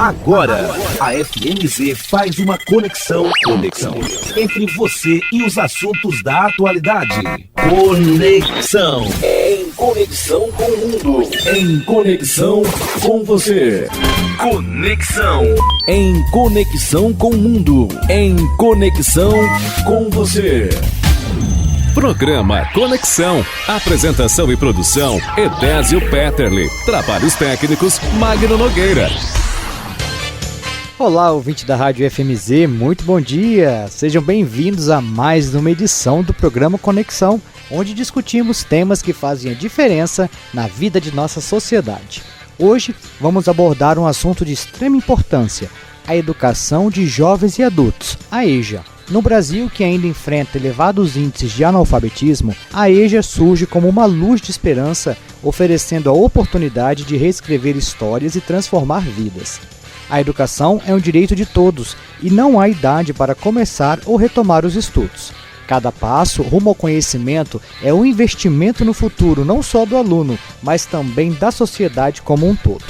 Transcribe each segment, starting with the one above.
Agora, a FMZ faz uma conexão entre você e os assuntos da atualidade. Conexão. Em conexão com o mundo. Em conexão com você. Conexão. Em conexão com o mundo. Em conexão com você. Programa Conexão. Apresentação e produção, Edésio Petterle. Trabalhos técnicos, Magno Nogueira. Olá, ouvinte da Rádio FMZ, muito bom dia! Sejam bem-vindos a mais uma edição do programa Conexão, onde discutimos temas que fazem a diferença na vida de nossa sociedade. Hoje vamos abordar um assunto de extrema importância, a educação de jovens e adultos, a EJA. No Brasil, que ainda enfrenta elevados índices de analfabetismo, a EJA surge como uma luz de esperança, oferecendo a oportunidade de reescrever histórias e transformar vidas. A educação é um direito de todos e não há idade para começar ou retomar os estudos. Cada passo rumo ao conhecimento é um investimento no futuro não só do aluno, mas também da sociedade como um todo.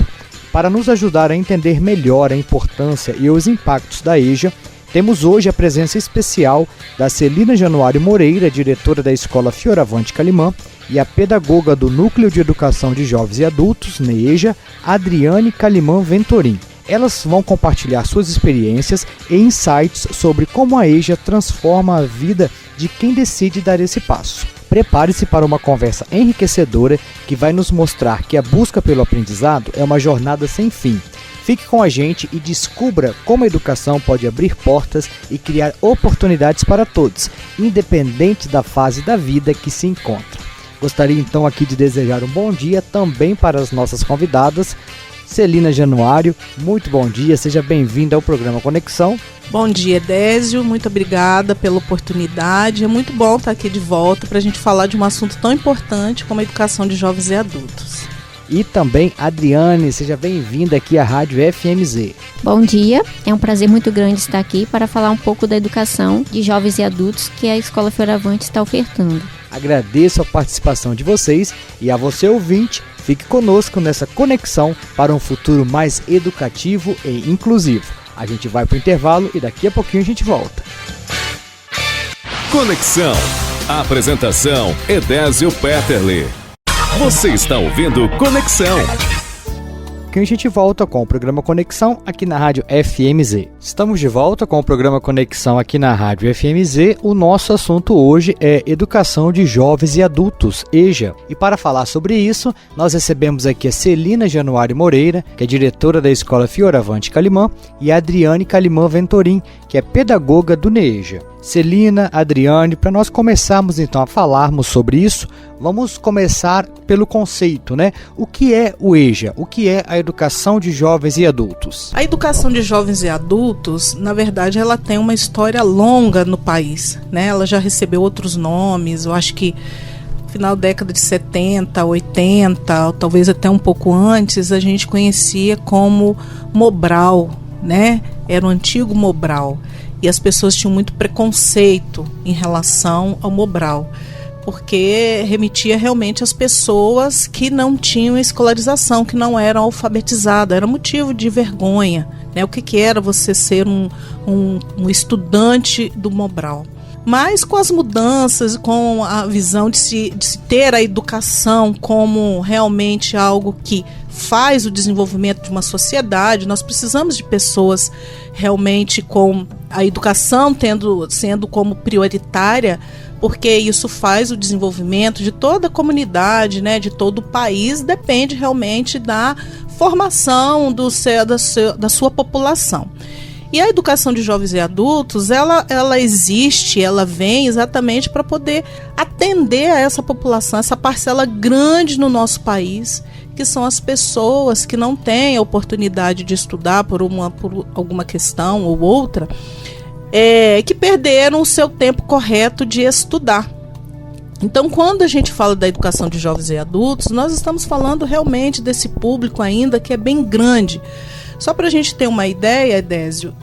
Para nos ajudar a entender melhor a importância e os impactos da EJA, temos hoje a presença especial da Celina Januário Moreira, diretora da Escola Fioravante Calimã, e a pedagoga do Núcleo de Educação de Jovens e Adultos, NEJA, Adriane Calimã Ventorim. Elas vão compartilhar suas experiências e insights sobre como a EJA transforma a vida de quem decide dar esse passo. Prepare-se para uma conversa enriquecedora que vai nos mostrar que a busca pelo aprendizado é uma jornada sem fim. Fique com a gente e descubra como a educação pode abrir portas e criar oportunidades para todos, independente da fase da vida que se encontra. Gostaria então aqui de desejar um bom dia também para as nossas convidadas. Celina Januário, muito bom dia, seja bem-vinda ao programa Conexão. Bom dia, Edésio, muito obrigada pela oportunidade. É muito bom estar aqui de volta para a gente falar de um assunto tão importante como a educação de jovens e adultos. E também Adriane, seja bem-vinda aqui à Rádio FMZ. Bom dia, é um prazer muito grande estar aqui para falar um pouco da educação de jovens e adultos que a Escola Fioravante está ofertando. Agradeço a participação de vocês e a você ouvinte, fique conosco nessa conexão para um futuro mais educativo e inclusivo. A gente vai para o intervalo e daqui a pouquinho a gente volta. Conexão. Apresentação, Edésio Petterle. Você está ouvindo Conexão. Que a gente volta com o programa Conexão aqui na Rádio FMZ. Estamos de volta com o programa Conexão aqui na Rádio FMZ. O nosso assunto hoje é Educação de Jovens e Adultos, EJA. E para falar sobre isso, nós recebemos aqui a Celina Januário Moreira, que é diretora da Escola Fioravante Calimã, e a Adriane Calimã Ventorim, que é pedagoga do NEJA. Celina, Adriane, para nós começarmos então a falarmos sobre isso, vamos começar pelo conceito, né? O que é o EJA? O que é a educação de jovens e adultos? A educação de jovens e adultos, na verdade, ela tem uma história longa no país, né? Ela já recebeu outros nomes, eu acho que no final da década de 70, 80, ou talvez até um pouco antes, a gente conhecia como Mobral, né? Era o antigo Mobral. E as pessoas tinham muito preconceito em relação ao Mobral, porque remetia realmente às pessoas que não tinham escolarização, que não eram alfabetizadas, era motivo de vergonha, né? O que era você ser um estudante do Mobral. Mas com as mudanças, com a visão de se ter a educação como realmente algo que faz o desenvolvimento de uma sociedade, nós precisamos de pessoas realmente com a educação sendo como prioritária, porque isso faz o desenvolvimento de toda a comunidade, né, de todo o país, depende realmente da formação da sua população. E a educação de jovens e adultos, ela existe, ela vem exatamente para poder atender a essa população, essa parcela grande no nosso país, que são as pessoas que não têm a oportunidade de estudar por alguma questão ou outra, que perderam o seu tempo correto de estudar. Então, quando a gente fala da educação de jovens e adultos, nós estamos falando realmente desse público ainda que é bem grande. Só para a gente ter uma ideia, Edésio,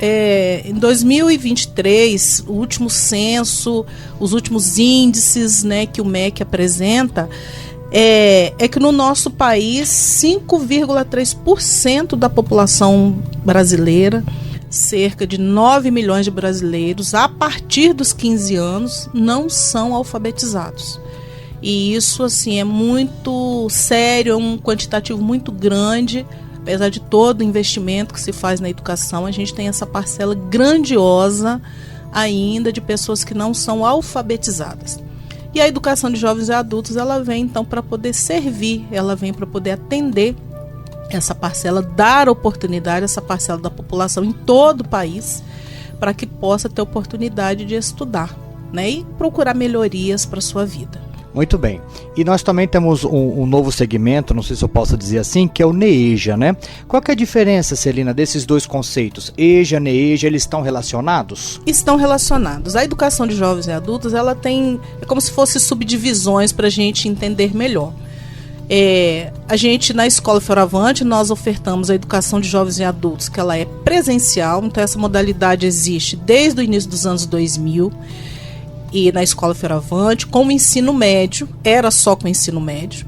em 2023, o último censo, os últimos índices, né, que o MEC apresenta, é que no nosso país 5,3% da população brasileira, cerca de 9 milhões de brasileiros, a partir dos 15 anos, não são alfabetizados. E isso assim é muito sério, é um quantitativo muito grande. Apesar de todo o investimento que se faz na educação, a gente tem essa parcela grandiosa ainda de pessoas que não são alfabetizadas. E a educação de jovens e adultos, ela vem então para poder servir, ela vem para poder atender essa parcela, dar oportunidade a essa parcela da população em todo o país, para que possa ter oportunidade de estudar, né, e procurar melhorias para a sua vida. Muito bem. E nós também temos um novo segmento, não sei se eu posso dizer assim, que é o NEEJA, né? Qual que é a diferença, Celina, desses dois conceitos? EJA, NEEJA, eles estão relacionados? Estão relacionados. A educação de jovens e adultos, ela tem, é como se fosse subdivisões para a gente entender melhor. A gente, na Escola Fioravante, nós ofertamos a educação de jovens e adultos, que ela é presencial, então essa modalidade existe desde o início dos anos 2000, e na Escola Fioravante, com o ensino médio, era só com o ensino médio.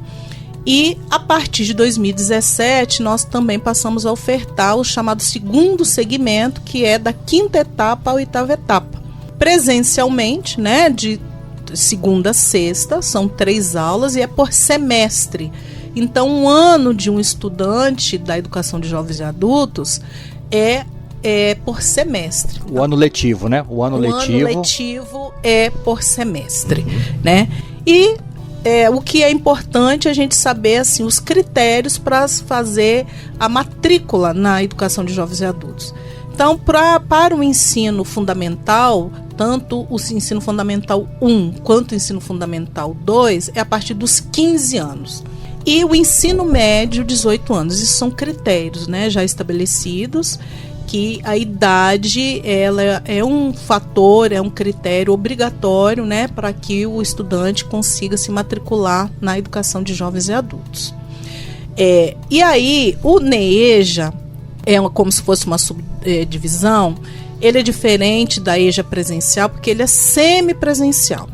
E a partir de 2017, nós também passamos a ofertar o chamado segundo segmento, que é da 5ª etapa à 8ª etapa. Presencialmente, né, de segunda a sexta, são 3 aulas e é por semestre. Então, um ano de um estudante da educação de jovens e adultos é por semestre. O ano letivo, né? O ano letivo é por semestre, né? E o que é importante a gente saber, assim, os critérios para fazer a matrícula na educação de jovens e adultos. Então, para o ensino fundamental, tanto o ensino fundamental 1 quanto o ensino fundamental 2, é a partir dos 15 anos. E o ensino médio, 18 anos. Isso são critérios, né, já estabelecidos, que a idade ela é um fator, é um critério obrigatório, né, para que o estudante consiga se matricular na educação de jovens e adultos. E aí, o NEEJA é como se fosse uma subdivisão, ele é diferente da EJA presencial, porque ele é semipresencial.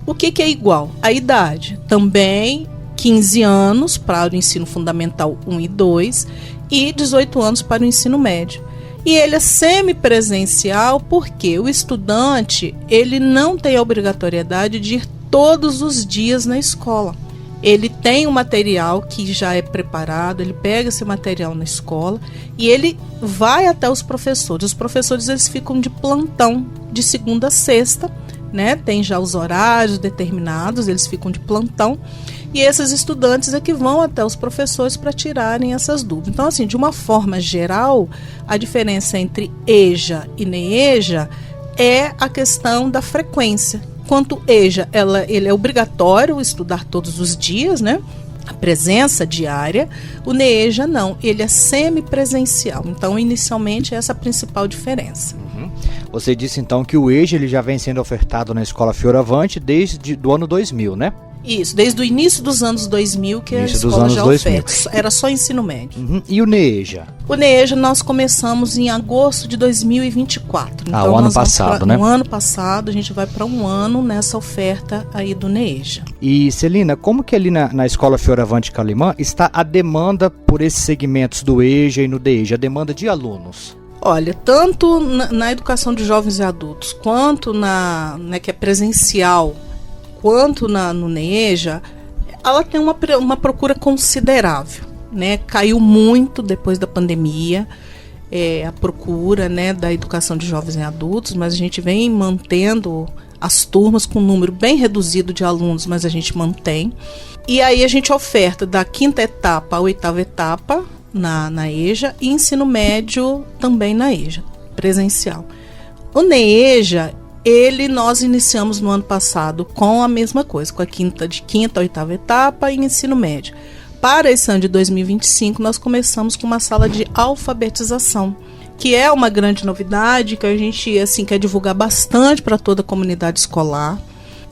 O que é igual? A idade, também 15 anos para o ensino fundamental 1 e 2 e 18 anos para o ensino médio. E ele é semipresencial porque o estudante, ele não tem a obrigatoriedade de ir todos os dias na escola. Ele tem um material que já é preparado, ele pega esse material na escola e ele vai até os professores. Os professores, eles ficam de plantão de segunda a sexta, né? Tem já os horários determinados, eles ficam de plantão. E esses estudantes é que vão até os professores para tirarem essas dúvidas. Então, assim, de uma forma geral, a diferença entre EJA e NEEJA é a questão da frequência. Enquanto EJA, ele é obrigatório estudar todos os dias, né? A presença diária. O NEEJA não, ele é semipresencial. Então, inicialmente, essa é a principal diferença. Você disse, então, que o EJA ele já vem sendo ofertado na Escola Fioravante desde o ano 2000, né? Isso, desde o início dos anos 2000 que a escola já oferta. Era só ensino médio. E o NEEJA? O NEEJA nós começamos em agosto de 2024. Então, o ano passado, né? No ano passado, a gente vai para um ano nessa oferta aí do NEEJA. E, Celina, como que ali na Escola Fioravante Calimã está a demanda por esses segmentos do EJA e no DEJA, a demanda de alunos? Olha, tanto na educação de jovens e adultos, quanto que é presencial, quanto no NEEJA, ela tem uma procura considerável, né? Caiu muito depois da pandemia a procura, né, da educação de jovens e adultos, mas a gente vem mantendo as turmas com um número bem reduzido de alunos, mas a gente mantém. E aí a gente oferta da 5ª etapa à 8ª etapa na EJA e ensino médio também na EJA, presencial. O NEEJA, nós iniciamos no ano passado com a mesma coisa, com a 5ª à 8ª etapa e ensino médio. Para esse ano de 2025, nós começamos com uma sala de alfabetização, que é uma grande novidade, que a gente quer divulgar bastante para toda a comunidade escolar,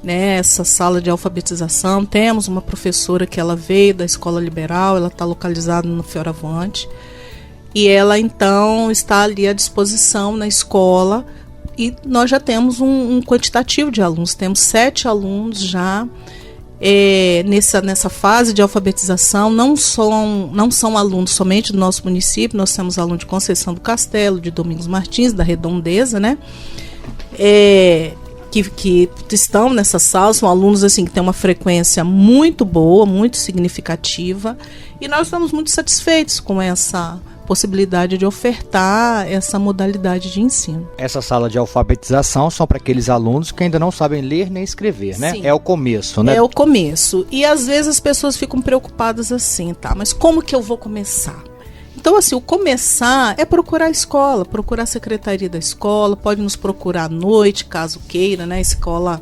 né? Essa sala de alfabetização, temos uma professora que ela veio da Escola Liberal, ela está localizada no Fioravante, e ela então está ali à disposição na escola. E nós já temos um quantitativo de alunos, temos 7 alunos já nessa fase de alfabetização não são alunos somente do nosso município, nós temos alunos de Conceição do Castelo, de Domingos Martins, da Redondeza, né? Que estão nessa sala, são alunos assim, que têm uma frequência muito boa, muito significativa, e nós estamos muito satisfeitos com essa possibilidade de ofertar essa modalidade de ensino. Essa sala de alfabetização são para aqueles alunos que ainda não sabem ler nem escrever, né? Sim. É o começo, né? É o começo. E às vezes as pessoas ficam preocupadas assim, tá? Mas como que eu vou começar? Então, assim, o começar é procurar a escola, procurar a secretaria da escola, pode nos procurar à noite, caso queira, né? A escola,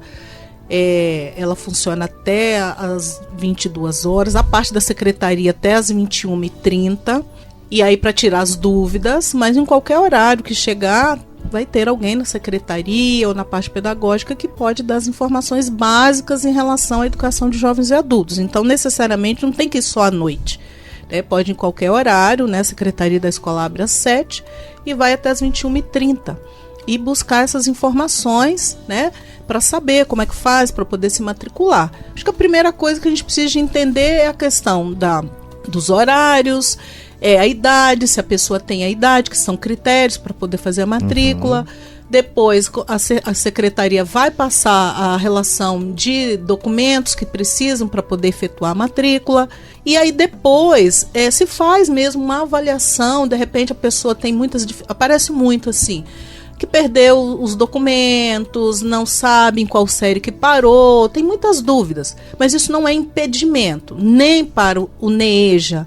ela funciona até às 22 horas, a parte da secretaria até às 21h30, e aí para tirar as dúvidas, mas em qualquer horário que chegar, vai ter alguém na secretaria ou na parte pedagógica que pode dar as informações básicas em relação à educação de jovens e adultos. Então, necessariamente, não tem que ir só à noite. Pode em qualquer horário, né? A secretaria da escola abre às 7 e vai até às 21h30 e buscar essas informações, né? Para saber como é que faz, para poder se matricular. Acho que a primeira coisa que a gente precisa de entender é a questão dos horários, a idade, se a pessoa tem a idade, que são critérios para poder fazer a matrícula. Depois, a secretaria vai passar a relação de documentos que precisam para poder efetuar a matrícula. E aí depois se faz mesmo uma avaliação. De repente a pessoa tem aparece muito assim, que perdeu os documentos, não sabe em qual série que parou, tem muitas dúvidas. Mas isso não é impedimento, nem para o NEJA,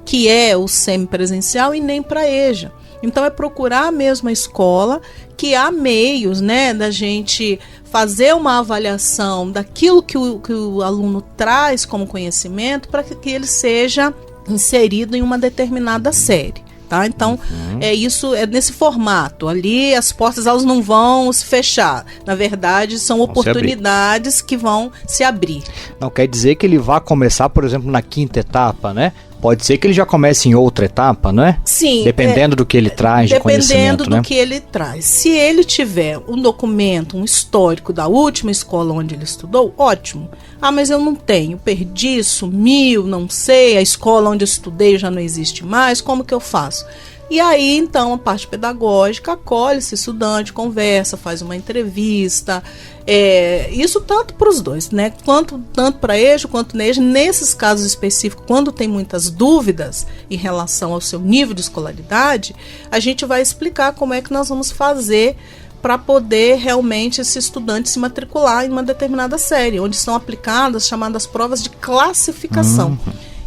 que é o semipresencial, e nem para a EJA. Então é procurar mesmo a escola, que há meios, né, da gente fazer uma avaliação daquilo que o aluno traz como conhecimento para que ele seja inserido em uma determinada série. Tá? Então, é nesse formato. Ali as portas elas não vão se fechar. Na verdade, são oportunidades que vão se abrir. Não quer dizer que ele vá começar, por exemplo, na 5ª etapa, né? Pode ser que ele já comece em outra etapa, não é? Sim. Dependendo do que ele traz de conhecimento, dependendo do que ele traz. Se ele tiver um documento, um histórico da última escola onde ele estudou, ótimo. Ah, mas eu não tenho, perdi, sumiu, não sei, a escola onde eu estudei já não existe mais, como que eu faço? E aí, então, a parte pedagógica acolhe esse estudante, conversa, faz uma entrevista. Isso tanto para os dois, né? Tanto para a EJA quanto na EJA. Nesses casos específicos, quando tem muitas dúvidas em relação ao seu nível de escolaridade, a gente vai explicar como é que nós vamos fazer para poder realmente esse estudante se matricular em uma determinada série, onde são aplicadas as chamadas provas de classificação.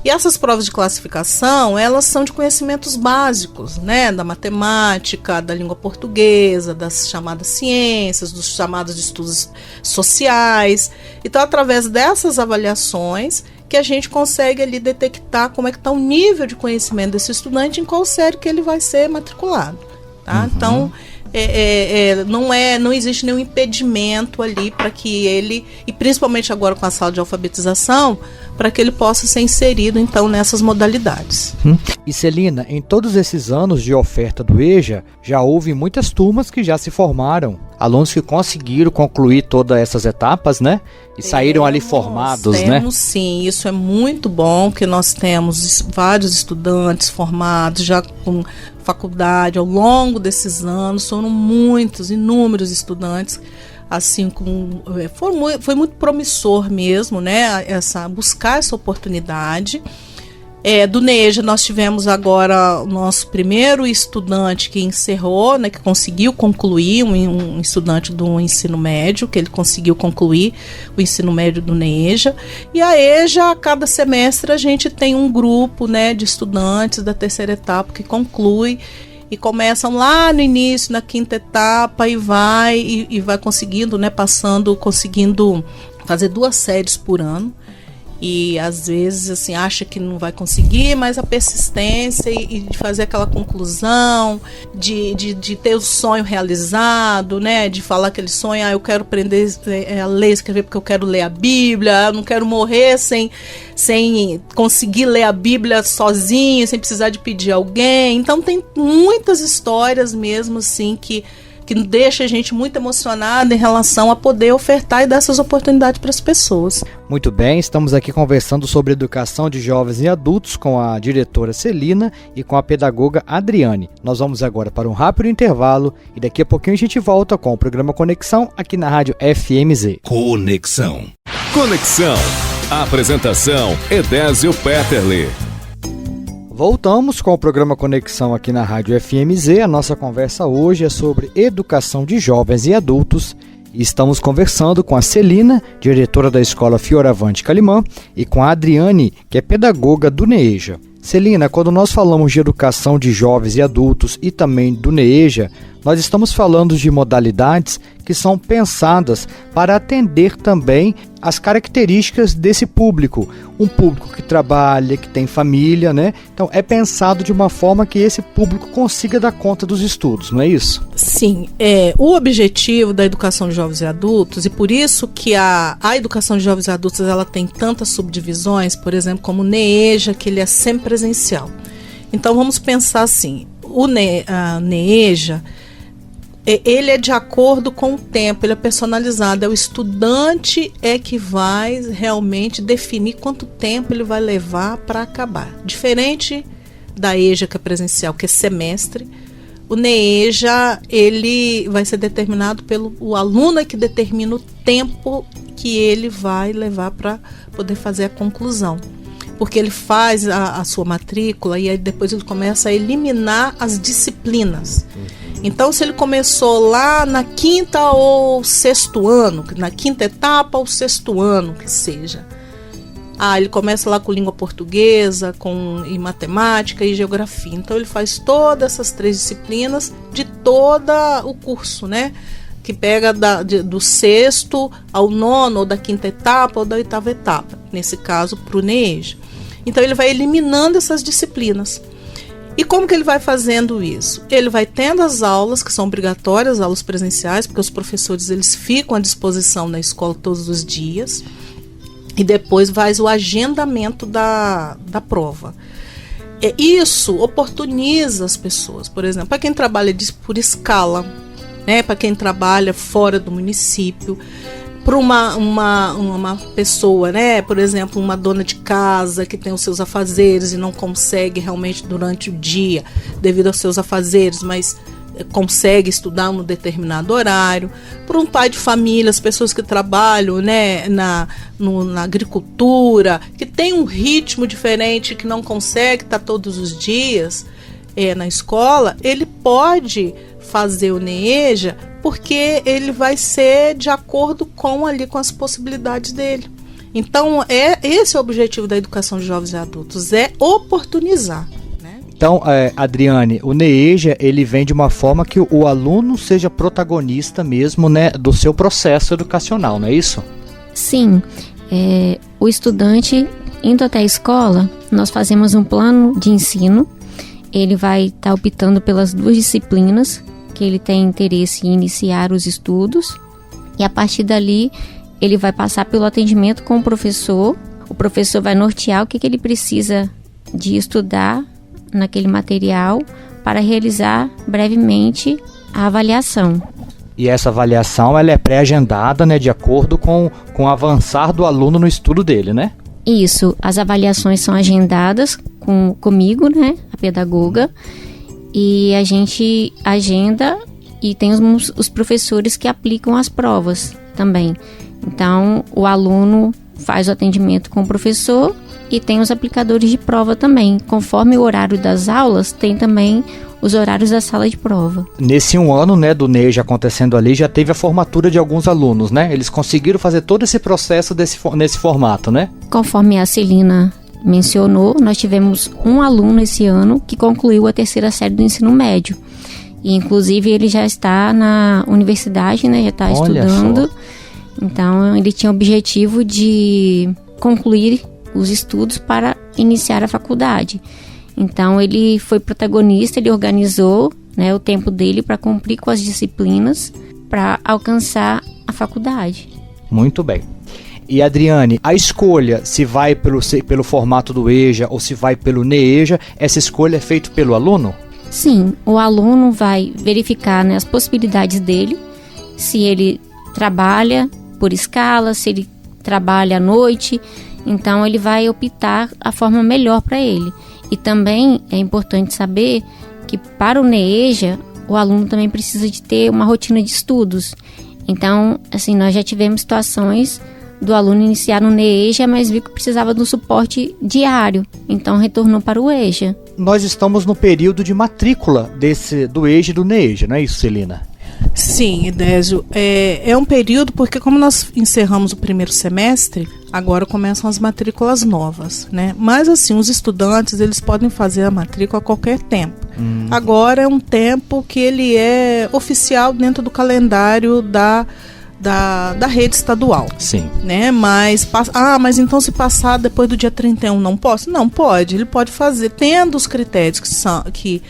E essas provas de classificação, elas são de conhecimentos básicos, né? Da matemática, da língua portuguesa, das chamadas ciências, dos chamados de estudos sociais. Então, através dessas avaliações, que a gente consegue ali detectar como é que está o nível de conhecimento desse estudante em qual série que ele vai ser matriculado. Tá? Então, não existe nenhum impedimento ali para que ele, e principalmente agora com a sala de alfabetização, para que ele possa ser inserido então nessas modalidades. E Celina, em todos esses anos de oferta do EJA, já houve muitas turmas que já se formaram, alunos que conseguiram concluir todas essas etapas, né? E saíram ali formados, né? Temos sim, isso é muito bom, que nós temos vários estudantes formados já com faculdade ao longo desses anos, foram inúmeros estudantes, assim, foi muito promissor mesmo, né, buscar essa oportunidade. Do NEJA nós tivemos agora o nosso primeiro estudante que encerrou, né, que conseguiu concluir, um estudante do ensino médio, que ele conseguiu concluir o ensino médio do NEJA. E a EJA, a cada semestre a gente tem um grupo, né, de estudantes da 3ª etapa que conclui e começam lá no início, na 5ª etapa, e vai conseguindo, né, conseguindo fazer 2 séries por ano. E às vezes assim, acha que não vai conseguir, mas a persistência e de fazer aquela conclusão, de ter o sonho realizado, né? De falar aquele sonho, eu quero aprender a ler e escrever porque eu quero ler a Bíblia, eu não quero morrer sem conseguir ler a Bíblia sozinho, sem precisar de pedir alguém. Então tem muitas histórias mesmo assim que que deixa a gente muito emocionada em relação a poder ofertar e dar essas oportunidades para as pessoas. Muito bem, estamos aqui conversando sobre educação de jovens e adultos com a diretora Celina e com a pedagoga Adriane. Nós vamos agora para um rápido intervalo e daqui a pouquinho a gente volta com o programa Conexão aqui na Rádio FMZ. Conexão. Conexão. Apresentação: Edésio Petterle. Voltamos com o programa Conexão aqui na Rádio FMZ. A nossa conversa hoje é sobre educação de jovens e adultos. E estamos conversando com a Celina, diretora da Escola Fioravante Calimã, e com a Adriane, que é pedagoga do NEEJA. Celina, quando nós falamos de educação de jovens e adultos e também do NEEJA, nós estamos falando de modalidades que são pensadas para atender também as características desse público. Um público que trabalha, que tem família, né? Então é pensado de uma forma que esse público consiga dar conta dos estudos, não é isso? Sim, o objetivo da educação de jovens e adultos, e por isso que a educação de jovens e adultos ela tem tantas subdivisões, por exemplo, como o NEEJA, que ele é semipresencial. Então vamos pensar assim, a NEEJA, ele é de acordo com o tempo, ele é personalizado, o estudante é que vai realmente definir quanto tempo ele vai levar para acabar. Diferente da EJA, que é presencial, que é semestre, o NEEJA ele vai ser determinado o aluno é que determina o tempo que ele vai levar para poder fazer a conclusão. Porque ele faz a sua matrícula e aí depois ele começa a eliminar as disciplinas. Então, se ele começou lá na quinta ou sexto ano, na quinta etapa ou sexto ano, que seja. Ele começa lá com língua portuguesa, e matemática e geografia. Então, ele faz todas essas 3 disciplinas de todo o curso, né? Que pega do sexto ao nono, ou da quinta etapa ou da oitava etapa. Nesse caso, para o NEEJA. Então, ele vai eliminando essas disciplinas. E como que ele vai fazendo isso? Ele vai tendo as aulas, que são obrigatórias, aulas presenciais, porque os professores eles ficam à disposição na escola todos os dias. E depois faz o agendamento da prova. Isso oportuniza as pessoas. Por exemplo, para quem trabalha por escala, né, para quem trabalha fora do município, para uma pessoa, né, por exemplo, uma dona de casa que tem os seus afazeres e não consegue realmente durante o dia, devido aos seus afazeres, mas consegue estudar um determinado horário. Para um pai de família, as pessoas que trabalham, né, na agricultura, que tem um ritmo diferente, que não consegue estar todos os dias na escola, ele pode fazer o NEEJA porque ele vai ser de acordo com as possibilidades dele. Então, esse é o objetivo da educação de jovens e adultos, é oportunizar. Né? Então, Adriane, o NEEJA, ele vem de uma forma que o aluno seja protagonista mesmo, né, do seu processo educacional, não é isso? Sim, o estudante indo até a escola, nós fazemos um plano de ensino, ele vai estar optando pelas 2 disciplinas que ele tem interesse em iniciar os estudos, e a partir dali ele vai passar pelo atendimento com o professor vai nortear o que ele precisa de estudar naquele material para realizar brevemente a avaliação. E essa avaliação ela é pré-agendada, né, de acordo com o avançar do aluno no estudo dele, né? Isso, as avaliações são agendadas comigo, né, a pedagoga, e a gente agenda e tem os professores que aplicam as provas também. Então, o aluno faz o atendimento com o professor e tem os aplicadores de prova também. Conforme o horário das aulas, tem também os horários da sala de prova. Nesse 1 ano, né, do NEEJA acontecendo ali, já teve a formatura de alguns alunos, né? Eles conseguiram fazer todo esse processo nesse formato, né? Conforme a Celina mencionou, nós tivemos um aluno esse ano que concluiu a 3ª série do ensino médio. E, inclusive, ele já está na universidade, né? Já está estudando. Então, ele tinha o objetivo de concluir os estudos para iniciar a faculdade. Então, ele foi protagonista, ele organizou, né, o tempo dele para cumprir com as disciplinas para alcançar a faculdade. Muito bem. E, Adriane, a escolha, se vai pelo formato do EJA ou se vai pelo NEEJA, essa escolha é feita pelo aluno? Sim, o aluno vai verificar, né, as possibilidades dele, se ele trabalha por escala, se ele trabalha à noite, então ele vai optar a forma melhor para ele. E também é importante saber que para o NEEJA, o aluno também precisa de ter uma rotina de estudos. Então, assim, nós já tivemos situações do aluno iniciar no NEEJA, mas viu que precisava de um suporte diário, então retornou para o EJA. Nós estamos no período de matrícula do EJA e do NEEJA, não é isso, Celina? Sim, Edésio, é um período porque como nós encerramos o primeiro semestre, agora começam as matrículas novas, né? Mas assim, os estudantes, eles podem fazer a matrícula a qualquer tempo. Agora é um tempo que ele é oficial dentro do calendário da rede estadual. Sim. Né? Mas então se passar depois do dia 31 não posso? Não, pode. Ele pode fazer, tendo os critérios que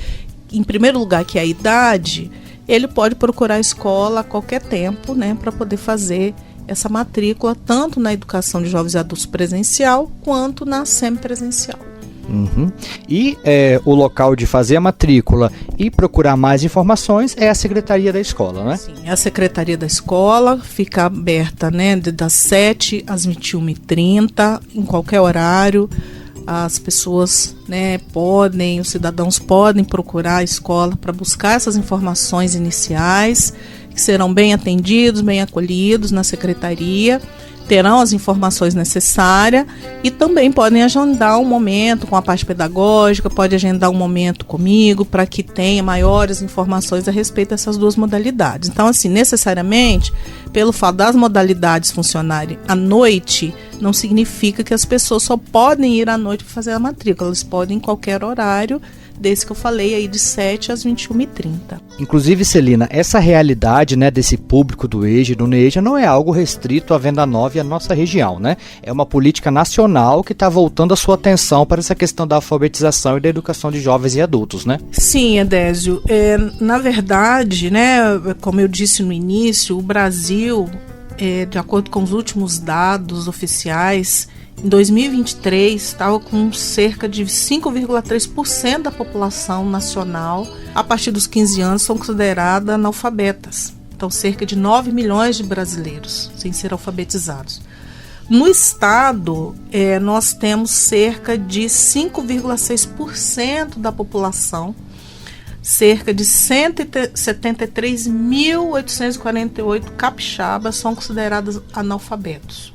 em primeiro lugar, que é a idade, ele pode procurar a escola a qualquer tempo, né, para poder fazer essa matrícula, tanto na educação de jovens e adultos presencial, quanto na semipresencial. E o local de fazer a matrícula e procurar mais informações é a Secretaria da Escola, né? Sim, a Secretaria da Escola fica aberta, né, das 7 às 21h30, em qualquer horário. As pessoas, né, os cidadãos podem procurar a escola para buscar essas informações iniciais, que serão bem atendidos, bem acolhidos na secretaria, terão as informações necessárias e também podem agendar um momento com a parte pedagógica, pode agendar um momento comigo para que tenha maiores informações a respeito dessas duas modalidades. Então, assim, necessariamente, pelo fato das modalidades funcionarem à noite, não significa que as pessoas só podem ir à noite para fazer a matrícula, elas podem em qualquer horário, desse que eu falei aí, de 7 às 21h30. Inclusive, Celina, essa realidade, né, desse público do EJA e do NEEJA não é algo restrito à Venda Nova e à nossa região, né? É uma política nacional que está voltando a sua atenção para essa questão da alfabetização e da educação de jovens e adultos, né? Sim, Edésio. Na verdade, né, como eu disse no início, o Brasil, de acordo com os últimos dados oficiais, em 2023, estava com cerca de 5,3% da população nacional, a partir dos 15 anos, são consideradas analfabetas. Então, cerca de 9 milhões de brasileiros sem ser alfabetizados. No estado, nós temos cerca de 5,6% da população, cerca de 173.848 capixabas são consideradas analfabetos.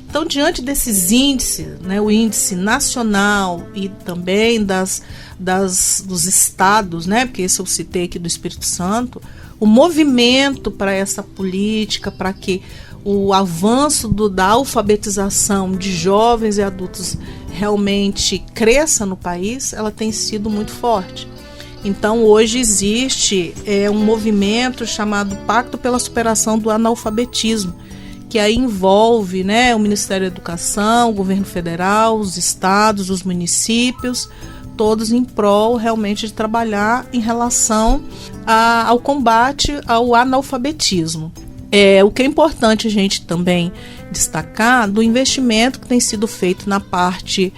Então, diante desses índices, né, o índice nacional e também dos estados, né, porque esse eu citei aqui do Espírito Santo, o movimento para essa política, para que o avanço da alfabetização de jovens e adultos realmente cresça no país, ela tem sido muito forte. Então, hoje existe um movimento chamado Pacto pela Superação do Analfabetismo, que aí envolve, né, o Ministério da Educação, o governo federal, os estados, os municípios, todos em prol realmente de trabalhar em relação ao combate ao analfabetismo. O que é importante a gente também destacar do investimento que tem sido feito na parte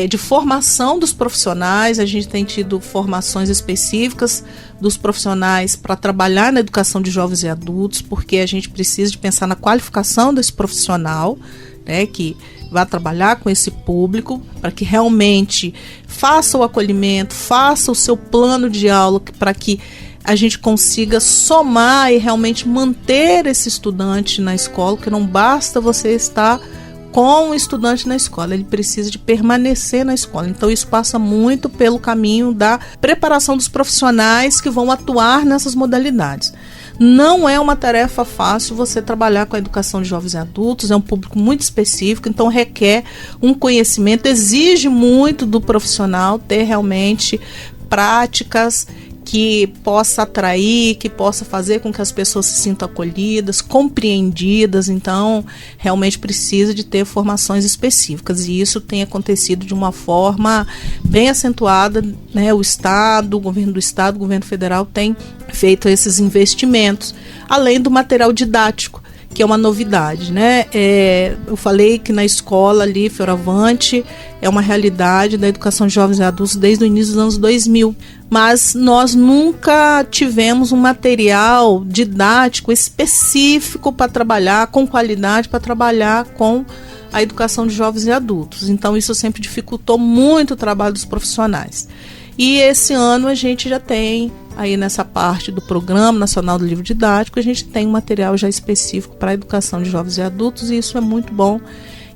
de formação dos profissionais. A gente tem tido formações específicas dos profissionais para trabalhar na educação de jovens e adultos, porque a gente precisa de pensar na qualificação desse profissional, né, que vai trabalhar com esse público, para que realmente faça o acolhimento, faça o seu plano de aula, para que a gente consiga somar e realmente manter esse estudante na escola, porque não basta você estar com o estudante na escola, ele precisa de permanecer na escola. Então isso passa muito pelo caminho da preparação dos profissionais que vão atuar nessas modalidades. Não é uma tarefa fácil você trabalhar com a educação de jovens e adultos, é um público muito específico, então requer um conhecimento, exige muito do profissional ter realmente práticas que possa atrair, que possa fazer com que as pessoas se sintam acolhidas, compreendidas. Então, realmente precisa de ter formações específicas, e isso tem acontecido de uma forma bem acentuada, né? O Estado, o governo do Estado, o governo federal tem feito esses investimentos, além do material didático, que é uma novidade, né? Eu falei que na escola ali, Fioravante, é uma realidade da educação de jovens e adultos desde o início dos anos 2000, mas nós nunca tivemos um material didático específico para trabalhar, com qualidade, para trabalhar com a educação de jovens e adultos. Então isso sempre dificultou muito o trabalho dos profissionais. E esse ano a gente já tem, aí nessa parte do Programa Nacional do Livro Didático, a gente tem um material já específico para a educação de jovens e adultos, e isso é muito bom,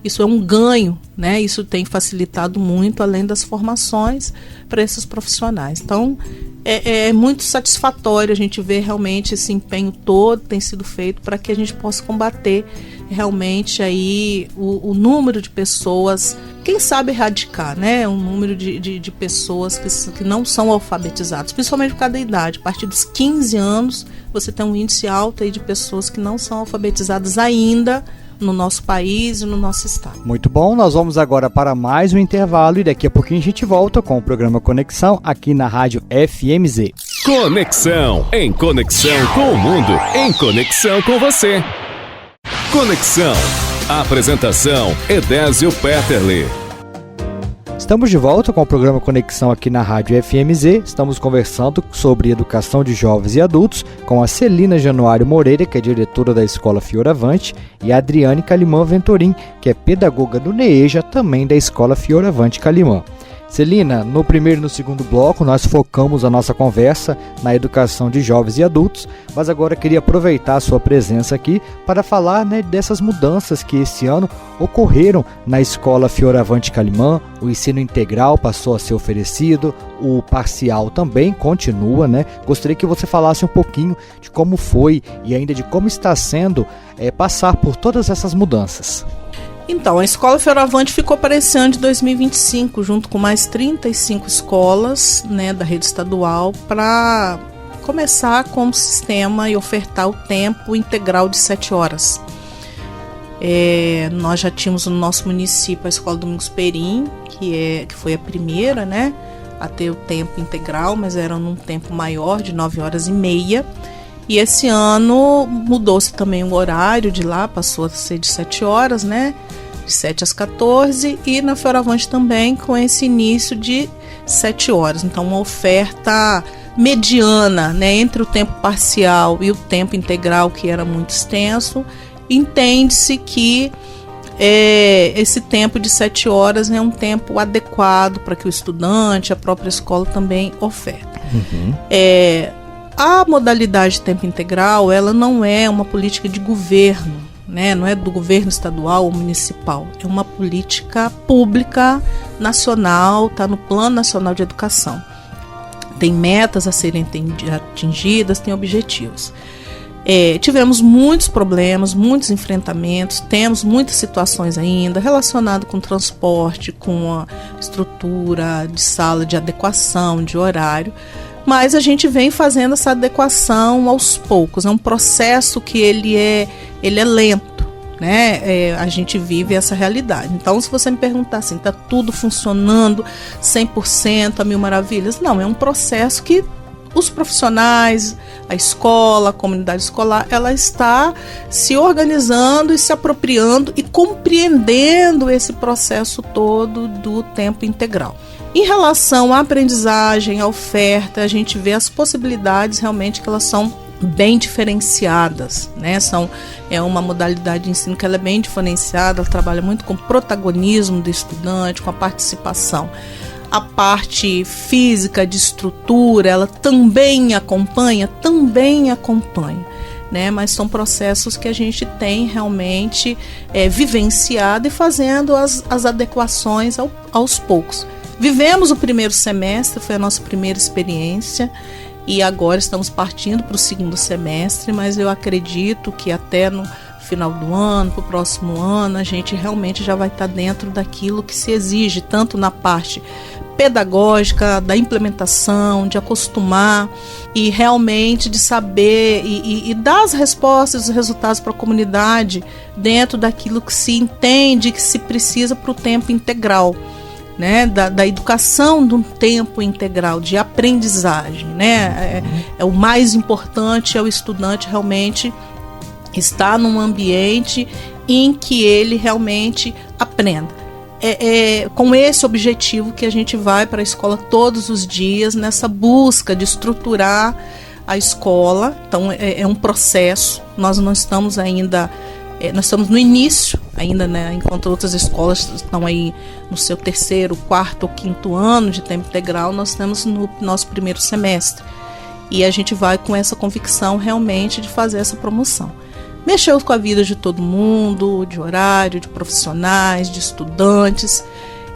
isso é um ganho, né? Isso tem facilitado muito, além das formações para esses profissionais. Então, é muito satisfatório a gente ver realmente esse empenho todo que tem sido feito para que a gente possa combater realmente aí o número de pessoas, quem sabe erradicar, né? Um número de pessoas que não são alfabetizadas, principalmente por causa da idade. A partir dos 15 anos, você tem um índice alto aí de pessoas que não são alfabetizadas ainda no nosso país e no nosso estado. Muito bom, nós vamos agora para mais um intervalo e daqui a pouquinho a gente volta com o programa Conexão aqui na Rádio FMZ. Conexão, em conexão com o mundo, em conexão com você. Conexão. Apresentação: Edésio Petterle. Estamos de volta com o programa Conexão aqui na Rádio FMZ. Estamos conversando sobre educação de jovens e adultos com a Celina Januário Moreira, que é diretora da Escola Fioravante, e a Adriane Calimã Ventorim, que é pedagoga do NEEJA, também da Escola Fioravante Calimã. Celina, no primeiro e no segundo bloco nós focamos a nossa conversa na educação de jovens e adultos, mas agora queria aproveitar a sua presença aqui para falar, né, dessas mudanças que esse ano ocorreram na Escola Fioravante Calimã. O ensino integral passou a ser oferecido, o parcial também continua, né? Gostaria que você falasse um pouquinho de como foi e ainda de como está sendo passar por todas essas mudanças. Então, a Escola Fioravante ficou para esse ano de 2025, junto com mais 35 escolas, né, da rede estadual, para começar com o sistema e ofertar o tempo integral de 7 horas. Nós já tínhamos no nosso município a Escola Domingos Perim, que foi a primeira, né, a ter o tempo integral, mas era num tempo maior, de 9 horas e meia. E esse ano mudou-se também o horário de lá, passou a ser de 7 horas, né? De 7 às 14, e na Fioravante também com esse início de 7 horas. Então, uma oferta mediana, né? Entre o tempo parcial e o tempo integral, que era muito extenso. Entende-se que esse tempo de 7 horas é um tempo adequado para que o estudante, a própria escola também oferte. Uhum. A modalidade de tempo integral, ela não é uma política de governo, né? Não é do governo estadual ou municipal. É uma política pública, nacional, está no Plano Nacional de Educação. Tem metas a serem atingidas, tem objetivos. Tivemos muitos problemas, muitos enfrentamentos, temos muitas situações ainda relacionadas com transporte, com a estrutura de sala, de adequação, de horário. Mas a gente vem fazendo essa adequação aos poucos. É um processo que ele é lento, né? A gente vive essa realidade. Então, se você me perguntar assim, está tudo funcionando 100%, a mil maravilhas? Não, é um processo que os profissionais, a escola, a comunidade escolar, ela está se organizando e se apropriando e compreendendo esse processo todo do tempo integral. Em relação à aprendizagem, à oferta, a gente vê as possibilidades realmente que elas são bem diferenciadas, né? É uma modalidade de ensino que ela é bem diferenciada, ela trabalha muito com o protagonismo do estudante, com a participação. A parte física, de estrutura, ela também acompanha, né? Mas são processos que a gente tem realmente vivenciado e fazendo as adequações aos poucos. Vivemos o primeiro semestre, foi a nossa primeira experiência, e agora estamos partindo para o segundo semestre, mas eu acredito que até no final do ano, para o próximo ano, a gente realmente já vai estar dentro daquilo que se exige, tanto na parte pedagógica, da implementação, de acostumar e realmente de saber e dar as respostas, os resultados para a comunidade dentro daquilo que se entende, que se precisa para o tempo integral, né? Da educação de um tempo integral, de aprendizagem, né? O mais importante é o estudante realmente estar num ambiente em que ele realmente aprenda. É com esse objetivo que a gente vai para a escola todos os dias, nessa busca de estruturar a escola. Então é um processo, nós não estamos ainda, nós estamos no início ainda, né? Enquanto outras escolas estão aí no seu 3º, 4º ou 5º ano de tempo integral, nós estamos no nosso 1º semestre. E a gente vai com essa convicção realmente de fazer essa promoção. Mexeu com a vida de todo mundo, de horário, de profissionais, de estudantes.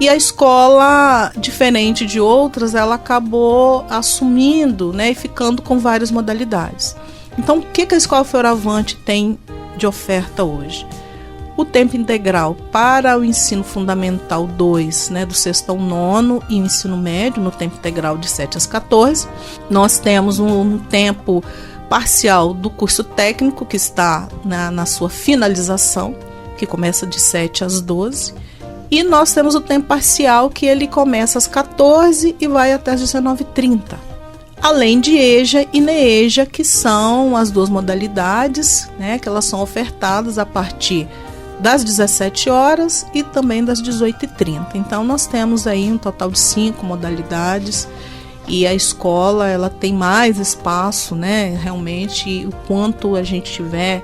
E a escola, diferente de outras, ela acabou assumindo, né, e ficando com várias modalidades. Então, o que a Escola Fioravante tem de oferta hoje? O tempo integral para o ensino fundamental 2, né, do 6º ao 9º, e o ensino médio no tempo integral de 7 às 14. Nós temos um tempo parcial do curso técnico, que está na sua finalização, que começa de 7 às 12. E nós temos o tempo parcial, que ele começa às 14 e vai até às 19h30. Além de EJA e NEEJA, que são as 2 modalidades, né, que elas são ofertadas a partir das 17 horas e também das 18h30. Então nós temos aí um total de 5 modalidades. E a escola, ela tem mais espaço, né? Realmente, o quanto a gente tiver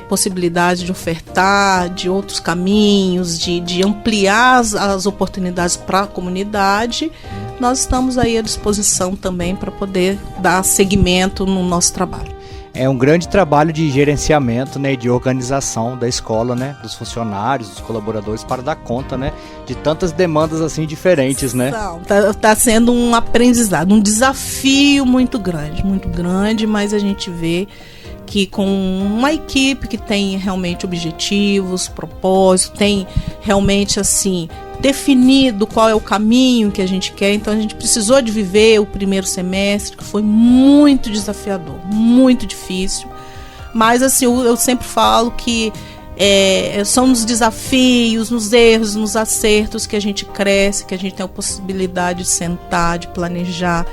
possibilidade de ofertar, de outros caminhos, de ampliar as oportunidades para a comunidade, nós estamos aí à disposição também para poder dar seguimento no nosso trabalho. É um grande trabalho de gerenciamento, né, de organização da escola, né, dos funcionários, dos colaboradores, para dar conta, né, de tantas demandas assim diferentes, né? Tá sendo um aprendizado, um desafio muito grande, mas a gente vê que com uma equipe que tem realmente objetivos, propósito, tem realmente assim definido qual é o caminho que a gente quer. Então a gente precisou de viver o 1º semestre, que foi muito desafiador, muito difícil, mas assim, eu sempre falo que são nos desafios, nos erros, nos acertos que a gente cresce, que a gente tem a possibilidade de sentar, de planejar,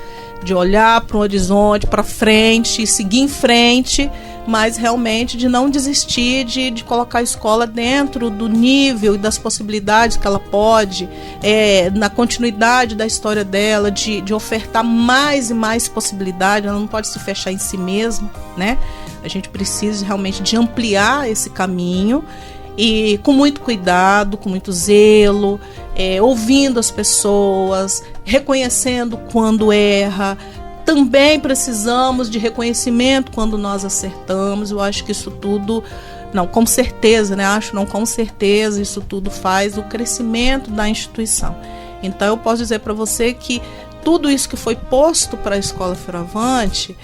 de olhar para o horizonte, para frente e seguir em frente, mas realmente de não desistir de colocar a escola dentro do nível e das possibilidades que ela pode, na continuidade da história dela, de ofertar mais e mais possibilidades. Ela não pode se fechar em si mesma, né? A gente precisa realmente de ampliar esse caminho e com muito cuidado, com muito zelo, ouvindo as pessoas, reconhecendo quando erra. Também precisamos de reconhecimento quando nós acertamos. Eu acho que isso tudo, com certeza, isso tudo faz o crescimento da instituição. Então eu posso dizer para você que tudo isso que foi posto para a Escola Fioravante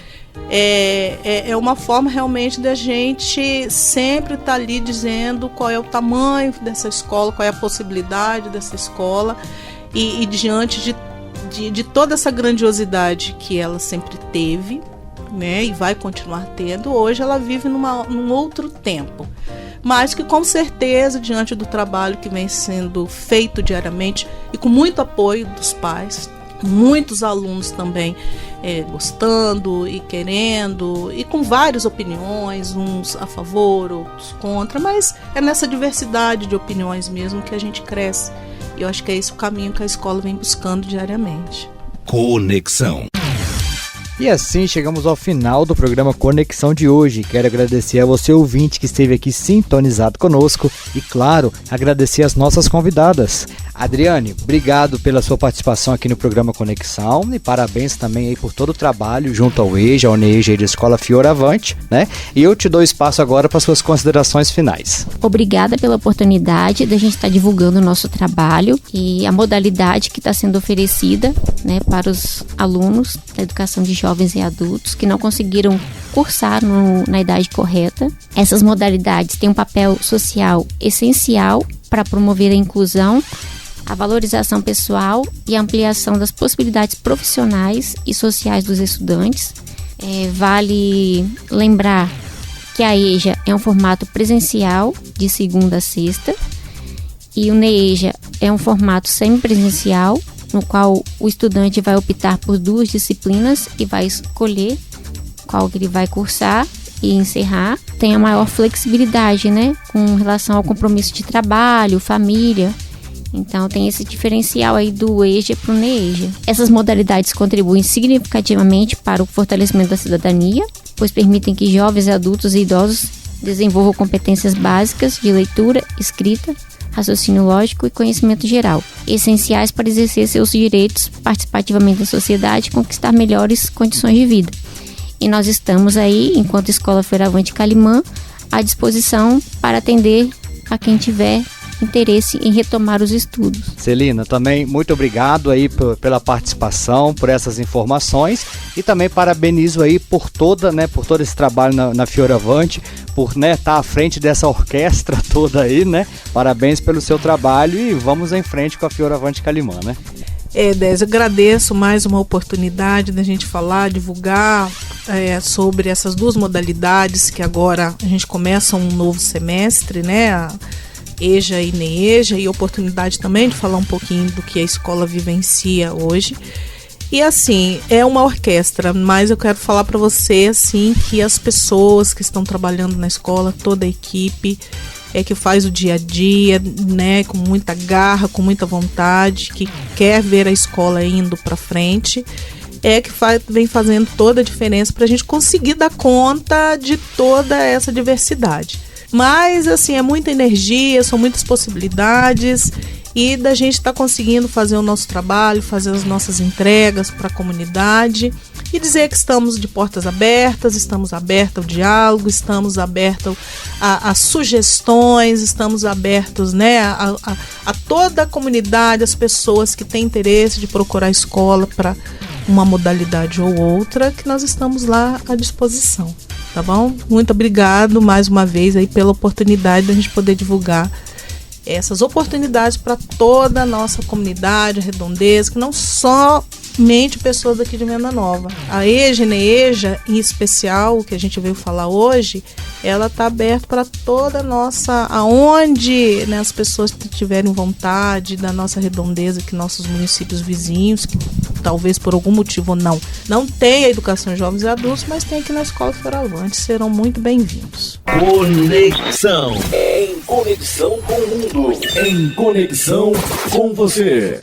é uma forma realmente da gente sempre estar ali dizendo qual é o tamanho dessa escola, qual é a possibilidade dessa escola, e diante de toda essa grandiosidade que ela sempre teve, né, e vai continuar tendo, hoje ela vive num outro tempo, mas que com certeza, diante do trabalho que vem sendo feito diariamente e com muito apoio dos pais, muitos alunos também gostando e querendo, e com várias opiniões, uns a favor, outros contra, mas é nessa diversidade de opiniões mesmo que a gente cresce. E eu acho que é esse o caminho que a escola vem buscando diariamente. Conexão. E assim chegamos ao final do programa Conexão de hoje. Quero agradecer a você, ouvinte, que esteve aqui sintonizado conosco e, claro, agradecer as nossas convidadas. Adriane, obrigado pela sua participação aqui no programa Conexão e parabéns também aí por todo o trabalho junto ao EJA, ao NEEJA e da Escola Fioravante, né? E eu te dou espaço agora para suas considerações finais. Obrigada pela oportunidade de a gente estar divulgando o nosso trabalho e a modalidade que está sendo oferecida, né, para os alunos da educação de jovens e adultos que não conseguiram cursar na idade correta. Essas modalidades têm um papel social essencial para promover a inclusão, a valorização pessoal e a ampliação das possibilidades profissionais e sociais dos estudantes. Vale lembrar que a EJA é um formato presencial de segunda a sexta e o NEEJA é um formato semipresencial, no qual o estudante vai optar por 2 disciplinas e vai escolher qual que ele vai cursar, e encerrar, tem a maior flexibilidade, né, com relação ao compromisso de trabalho, família. Então tem esse diferencial aí do EJA para o NEEJA. Essas modalidades contribuem significativamente para o fortalecimento da cidadania, pois permitem que jovens, adultos e idosos desenvolvam competências básicas de leitura, escrita, raciocínio lógico e conhecimento geral, essenciais para exercer seus direitos participativamente na sociedade e conquistar melhores condições de vida. E nós estamos aí, enquanto Escola Fioravante Calimã, à disposição para atender a quem tiver interesse em retomar os estudos. Celina, também muito obrigado aí pela participação, por essas informações, e também parabenizo aí por todo esse trabalho na Fioravante, por estar à frente dessa orquestra toda aí, né? Parabéns pelo seu trabalho e vamos em frente com a Fioravante Calimã, né? Désio, agradeço mais uma oportunidade da gente falar, divulgar sobre essas duas modalidades que agora a gente começa um novo semestre, né? A EJA e NEEJA, e oportunidade também de falar um pouquinho do que a escola vivencia hoje. E assim, é uma orquestra, mas eu quero falar para você assim que as pessoas que estão trabalhando na escola, toda a equipe que faz o dia a dia, né, com muita garra, com muita vontade, que quer ver a escola indo para frente, que vem fazendo toda a diferença para a gente conseguir dar conta de toda essa diversidade. Mas, assim, é muita energia, são muitas possibilidades e da gente estar conseguindo fazer o nosso trabalho, fazer as nossas entregas para a comunidade e dizer que estamos de portas abertas, estamos abertos ao diálogo, estamos abertos a sugestões, estamos abertos, né, a toda a comunidade, as pessoas que têm interesse de procurar a escola para uma modalidade ou outra, que nós estamos lá à disposição. Tá bom? Muito obrigado mais uma vez aí pela oportunidade da gente poder divulgar essas oportunidades para toda a nossa comunidade, a Redondeza, que não somente pessoas daqui de Venda Nova. A EJA e NEEJA, em especial, o que a gente veio falar hoje, ela está aberta para toda a nossa, aonde, né, as pessoas que tiverem vontade da nossa Redondeza, que nossos municípios vizinhos, que talvez por algum motivo não tem a educação de jovens e adultos, mas tem aqui na Escola Fioravante, serão muito bem-vindos. Conexão. Em conexão com o mundo. Em conexão com você.